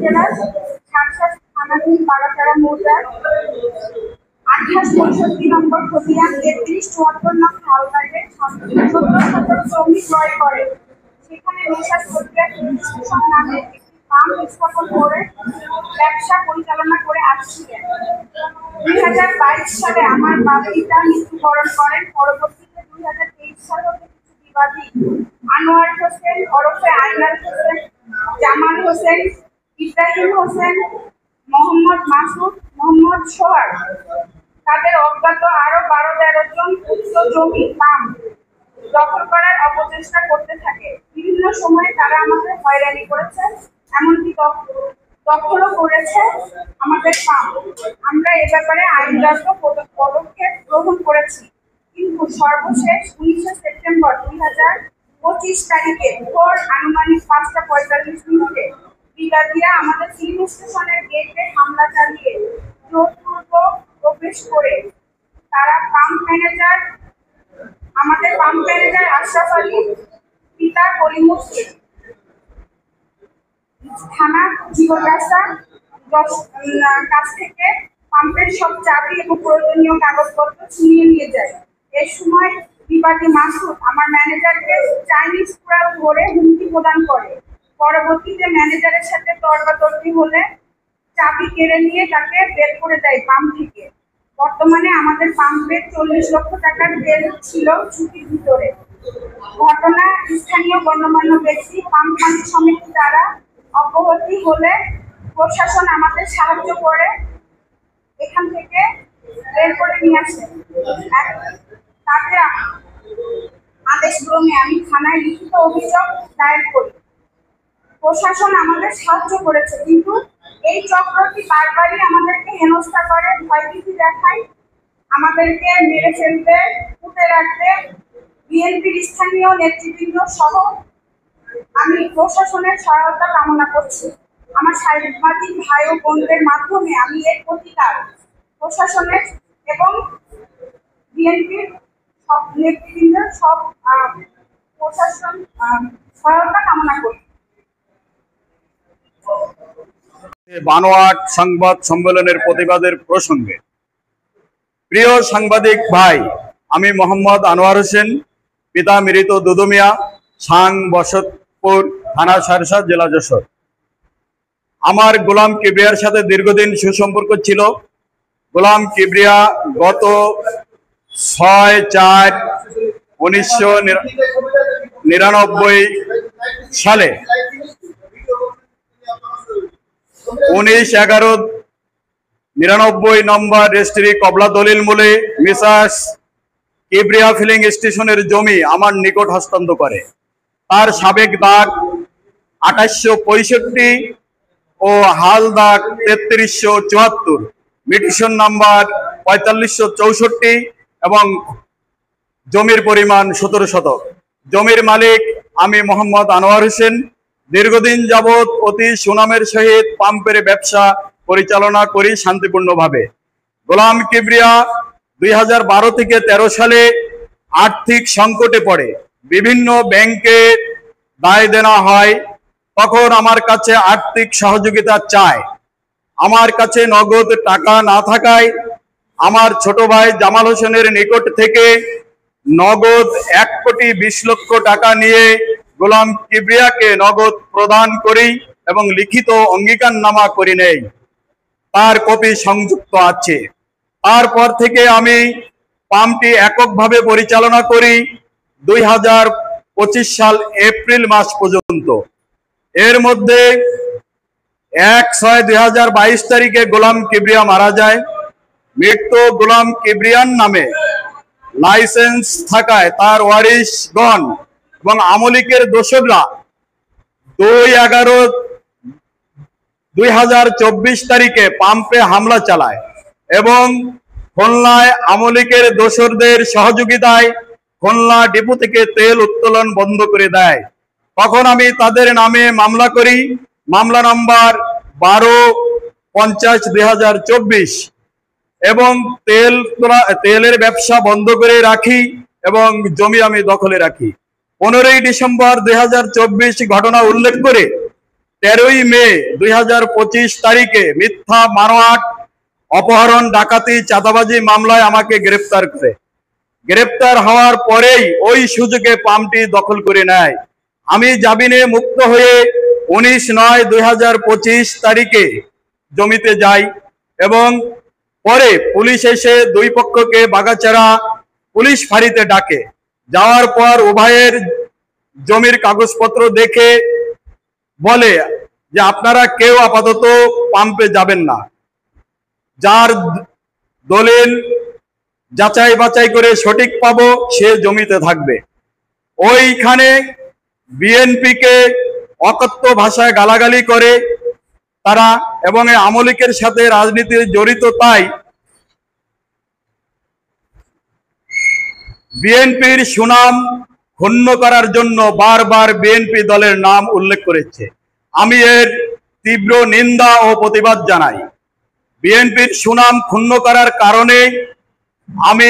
জেলার সাতসাত থানাধীন বাগাচারা মৌজার 2865 নম্বর খতিয়ান 3374 নং হালদারের 17 শ্রমিক ক্রয় করে। সেখানে মেসার্স প্রক্রিয়া ইনস্টিটিউশন নামে একটি ফার্ম স্থাপন করে ব্যবসা পরিচালনা করে আসছিলেন। 2022 সালে আমার পিতা মৃত্যুবরণ করেন। পরবর্তীতে 2023 সাল হতে কিছু বিবাদী আনোয়ার হোসেন ওরফে আইনাল হোসেন, জামাল হোসেন, ইব্রাহিম হোসেন, মোহাম্মদ মাসুদ, মোহাম্মদ সোহাগ তাদের অজ্ঞাত আরো 12-13 জন উচ্চ জমি পাম দখল করার অপচেষ্টা করতে থাকে। বিভিন্ন সময়ে তারা আমাদের হয়রানি করেছে, এমনকি দখলও করেছে আমাদের পাম। আমরা এ ব্যাপারে আইনগত পদক্ষেপ গ্রহণ করেছি, কিন্তু সর্বশেষ 19 সেপ্টেম্বর 2025 তারিখে ভোর আনুমানিক 5:45 বিবাদীরা আমাদের ফিল্ম স্টেশনের গেটে হামলা চালিয়ে জোরপূর্বক প্রবেশ করে তারা আমাদের পাম্প ম্যানেজার আশরাফ আলী, পিতা কলিমুদ্দিন, থানা জীবনরাস্তা কাছ থেকে পাম্পের সব চাবি এবং প্রয়োজনীয় কাগজপত্র ছিনিয়ে নিয়ে যায়। এর সময় বিবাদী মাসুদ আমার ম্যানেজারকে চাইনিজ কুড়াল ধরে হুমকি প্রদান করে। পরবর্তীতে ম্যানেজারের সাথে তর্কাতর্কি হলে চাবি কেড়ে নিয়ে তাকে বের করে দেয় পাম্প থেকে। বর্তমানে আমাদের পাম্পের 40 লক্ষ টাকার তেল ছিল ঝুঁকির ভিতরে। ঘটনা স্থানীয় গণ্যমান্য ব্যক্তি, পাম্প মালিক সমিতি দ্বারা অব্যাহতি হলে প্রশাসন আমাদের সাহায্য করে এখান থেকে বের করে নিয়ে আসে। তাদের আদেশক্রমে আমি থানায় লিখিত অভিযোগ দায়ের করি। প্রশাসন আমাদের সাহায্য করেছে, কিন্তু এই চক্রটি বারবারই আমাদেরকে হেনস্থা করে, ভয়ভীতি দেখায়, আমাদেরকে মেরে ফেলবে, পুঁতে রাখবে। বিএনপির স্থানীয় নেতৃবৃন্দ সহ আমি প্রশাসনের সহায়তা কামনা করছি। আমার সাংবাদিক ভাই ও বোনদের মাধ্যমে আমি এর প্রতিকার প্রশাসনের এবং বিএনপির সব নেতৃবৃন্দের সব প্রশাসন সহায়তা কামনা করি। বানোয়াট সংবাদ সম্মেলনের প্রতিবাদের প্রসঙ্গে প্রিয় সাংবাদিক ভাই, আমি মোহাম্মদ আনোয়ার হোসেন, পিতা মৃত দুদু মিয়া, সাং বসতপুর, থানা সারসা, জেলা যশোর। আমার গোলাম কিবরিয়ার সাথে দীর্ঘদিন সুসম্পর্ক ছিল। গোলাম কিবরিয়া গত 6/4/1999 সালে 19/11/99 নম্বর রেজিস্ট্রি কবলা দলিল মূলে মেসার্স কিবরিয়া ফিলিং স্টেশনের জমি আমার নিকট হস্তান্তর করে। তার সাবেক দাগ 2865 ও হাল দাগ 3374, মিটিশন নাম্বার 4564 এবং জমির পরিমাণ 17 শতক। জমির মালিক আমি মোহাম্মদ আনোয়ার হোসেন। দীর্ঘদিন যাবৎ অতি সুনামের সহিত পাম্পের ব্যবসা পরিচালনা করি শান্তিপূর্ণভাবে। গোলাম কিবরিয়া 2012 থেকে 13 সালে আর্থিক সংকটে পড়ে বিভিন্ন ব্যাংকে দায় দেনা হয়। তখন আমার কাছে আর্থিক সহযোগিতা চায়। আমার কাছে নগদ টাকা না থাকায় আমার ছোট ভাই জামাল হোসেনের নিকট থেকে নগদ 1,20,00,000 টাকা নিয়ে গোলাম কিবরিয়াকে নগদ প্রদান করি এবং লিখিত অঙ্গীকারনামা করে নেই। তার কপি সংযুক্ত আছে। তারপর থেকে আমি পাম্পটি এককভাবে পরিচালনা করি 2025 সাল এপ্রিল মাস পর্যন্ত। এর মধ্যে 1/6/2022 তারিখে গোলাম কিবরিয়া মারা যায়। মৃত গোলাম কিবরিয়ার নামে লাইসেন্স থাকায় তার ওয়ারিশগণ এবং আমলিকের দোসররা 2/11/2024 তারিখে পাম্পে হামলা চালায় এবং খুলনায় আমলিকের দোসরদের সহযোগিতায় খুলনা ডিপো থেকে তেল উত্তোলন বন্ধ করে দেয়। তখন আমি তাদের নামে মামলা করি, মামলা নাম্বার 12/50/2024, এবং তেলের ব্যবসা বন্ধ করে রাখি এবং জমি আমি দখলে রাখি। 15 ডিসেম্বর 2024 ঘটনা উল্লেখ করে 13ই মে 2025 তারিখে মিথ্যা মানহাট, অপহরণ, ডাকাতি, চাঁদাবাজি মামলায় আমাকে গ্রেফতার করে। গ্রেফতার হওয়ার পরেই ওই সুযোগে পাম্পটি দখল করে নেয়। আমি জামিনে মুক্ত হয়ে 19/9/2025 তারিখে জমিতে যাই এবং পরে পুলিশ এসে দুই পক্ষকে বাগাচারা পুলিশ ফাঁড়িতে ডাকে। যাওয়ার পর উভয়ের জমির কাগজপত্র দেখে বলে যে আপনারা কেউ আপাতত পাম্পে যাবেন না, যার দলিল যাচাই বাছাই করে সঠিক পাবো সে জমিতে থাকবে। ওইখানে বিএনপিকে অকথ্য ভাষায় গালাগালি করে তারা এবং এই আওয়ামী লীগের সাথে রাজনীতির জড়িত, তাই বিএনপির সুনাম ক্ষুণ্ণ করার জন্য বারবার বিএনপি দলের নাম উল্লেখ করেছে। আমি এর তীব্র নিন্দা ও প্রতিবাদ জানাই। বিএনপির সুনাম ক্ষুণ্ণ করার কারণে আমি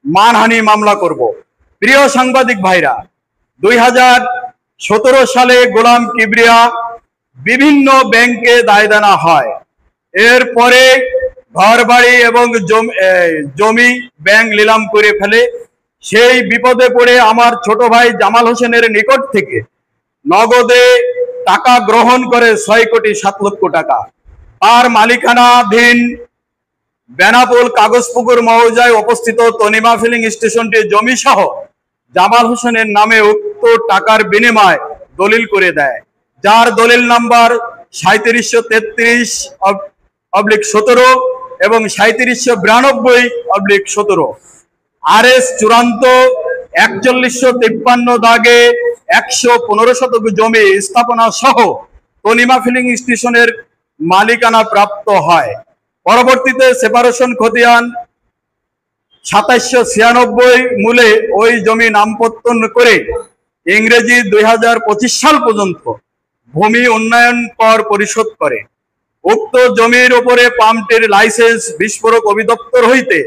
মানহানি মামলা করব। প্রিয় সাংবাদিক ভাইরা, 2017 সালে গোলাম কিবরিয়া বিভিন্ন ব্যাংকে দায়দানা হয়। এরপরে ঘরবাড়ি এবং জমি ব্যাংক নিলাম করে ফেলে। সেই বিপদে পড়ে আমার ছোট ভাই জামাল হোসেনের নিকট থেকে নগদে টাকা গ্রহণ করে 6,07,00,000 টাকা। তার মালিকানাধীন বেনাপোল কাগজপুকুর মৌজায় অবস্থিত তনিমা ফিলিং স্টেশনটি জমি সহ জামাল হোসেনের নামে উক্ত টাকার বিনিময়ে দলিল করে দেয়, যার দলিল নাম্বার 3733/17 এবং 3792/17, RS 4153 দাগে 115 শতক জমি স্থাপনা সহ তনিমা ফিলিং স্টেশনের মালিকানা প্রাপ্ত হয়। পরবর্তীতে সেপারেশন খতিয়ান 2796 মূলে ওই জমি নামপত্তন করে ইংরেজি 2025 সাল পর্যন্ত ভূমি উন্নয়ন কর পরিশোধ করে। উক্ত জমির উপরে পাম্পটির লাইসেন্স বিস্ফোরক অধিদপ্তর হইতে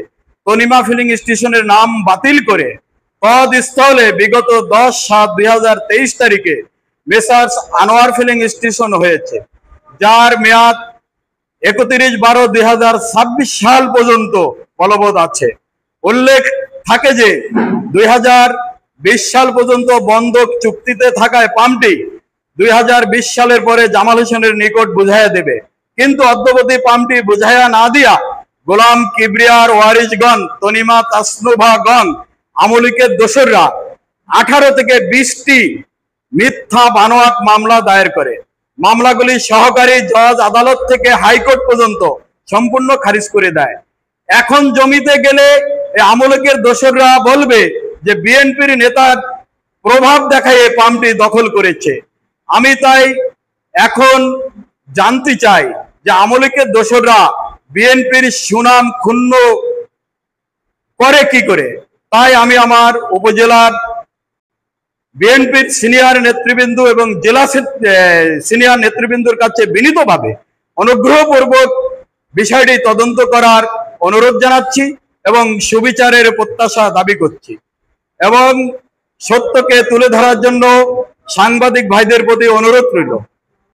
তনিমা ফিলিং স্টেশনের নাম বাতিল করে তদস্থলে বিগত 10/7/2023 তারিখে মেসার্স আনোয়ার ফিলিং স্টেশন হয়েছে, যার মেয়াদ 31/12/2026 সাল পর্যন্ত বলবৎ আছে। উল্লেখ থাকে যে 2020 সাল পর্যন্ত বন্ধক চুক্তিতে থাকায় পাম্পটি 2020 সালের পরে জামাল হোসেনের নিকট বুঝাইয়া দেবে, কিন্তু অদ্যবধি পাম্পটি বুঝাইয়া না দিয়া গোলাম কিবরিয়ার ওয়ারিশগণ, তনিমা তাসনুভাগণ, আওয়ামী লীগের দোসররা 18 থেকে 20টি মিথ্যা বানোয়াট মামলা দায়ের করে। মামলাগুলি সহকারী জজ আদালত থেকে হাইকোর্ট পর্যন্ত সম্পূর্ণ খারিজ করে দেয়। এখন জমিতে গেলে আওয়ামী লীগের দোসররা বলবে যে বিএনপির নেতার প্রভাব দেখায় এই পাম্পটি দখল করেছে। আমি তাই এখন জানতে চাই যে আওয়ামী লীগের দোসররা বিএনপির সুনাম ক্ষুণ্ণ করে কি করে। তাই আমি আমার উপজেলার বিএনপির সিনিয়র নেতৃবৃন্দ এবং জেলা সিনিয়র নেতৃবৃন্দর কাছে বিনীতভাবে অনুগ্রহপূর্বক বিষয়টি তদন্ত করার অনুরোধ জানাচ্ছি এবং সুবিচারের প্রত্যাশা দাবি করছি এবং সত্যকে তুলে ধরার জন্য সাংবাদিক ভাইদের প্রতি অনুরোধ রইল।